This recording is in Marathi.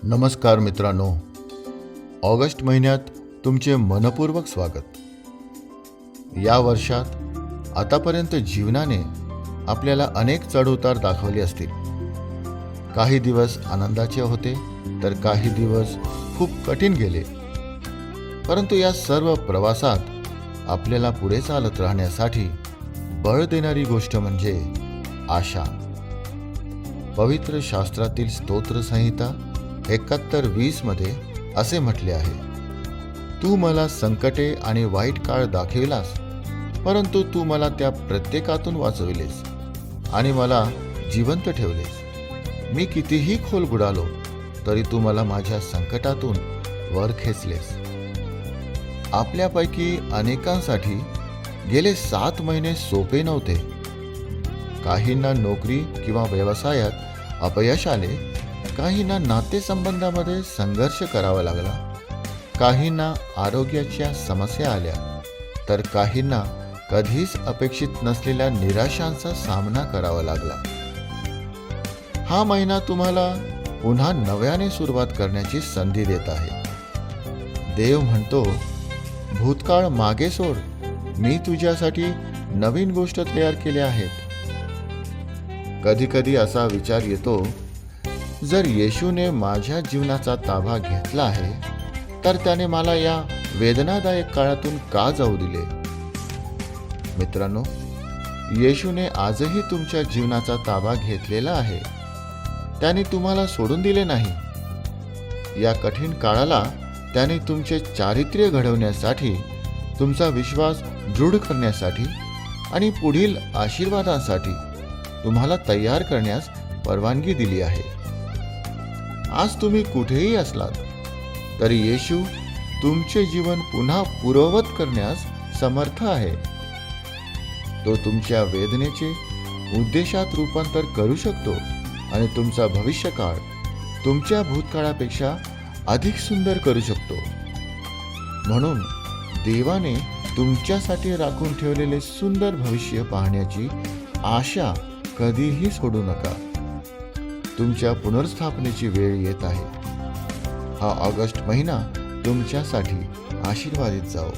नमस्कार मित्रांनो, ऑगस्ट महिन्यात तुमचे मनपूर्वक स्वागत. या वर्षात आतापर्यंत जीवनाने आपल्याला अनेक चढउतार दाखवले असतील. काही दिवस आनंदाचे होते तर काही दिवस खूप कठीण गेले. परंतु या सर्व प्रवासात आपल्याला पुढे चालत राहण्यासाठी बळ देणारी गोष्ट म्हणजे आशा. पवित्र शास्त्रातील स्तोत्र संहिता 71:20 मध्ये असे म्हटले आहे, तू मला संकटे आणि वाईट काळ दाखविलास, परंतु तू मला त्या प्रत्येकातून वाचविलेस आणि मला जिवंत ठेवलेस. मी कितीही खोल बुडालो तरी तू मला माझ्या संकटातून वर खेचलेस. आपल्यापैकी अनेकांसाठी गेले 7 महिने सोपे नव्हते. काहींना नोकरी किंवा व्यवसायात अपयश आले, काहींना नातेसंबंधामध्ये संघर्ष करावा लागला, काहींना आरोग्याच्या समस्या आल्या, तर काहींना कधीच अपेक्षित नसलेल्या निराशांचा सामना करावा लागला. हा महिना तुम्हाला पुन्हा नव्याने सुरुवात करण्याची संधी देत आहे. देव म्हणतो, भूतकाळ मागे सोड, मी तुझ्यासाठी नवीन गोष्ट तयार केल्या आहेत. कधी असा विचार येतो, जर येशूने माझ्या जीवनाचा ताबा घेतला आहे तर त्याने मला या वेदनादायक काळातून का जाऊ दिले? मित्रांनो, येशूने आजही तुमच्या जीवनाचा ताबा घेतलेला आहे. त्याने तुम्हाला सोडून दिले नाही. या कठीण काळाला त्याने तुमचे चारित्र्य घडवण्यासाठी, तुमचा विश्वास दृढ करण्यासाठी आणि पुढील आशीर्वादांसाठी तुम्हाला तयार करण्यास परवानगी दिली आहे. आज तुम्ही कुठेही असलात तरी येशू तुमचे जीवन पुन्हा पूर्ववत करण्यास समर्थ आहे. तो तुमच्या वेदनेचे उद्देशात रूपांतर करू शकतो आणि तुमचा भविष्यकाळ तुमच्या भूतकाळापेक्षा अधिक सुंदर करू शकतो. म्हणून देवाने तुमच्यासाठी राखून ठेवलेले सुंदर भविष्य पाहण्याची आशा कधीही सोडू नका. तुमच्या पुनर्स्थापनेची वेळ येत आहे. हा ऑगस्ट महिना तुमच्यासाठी आशीर्वादित जाओ.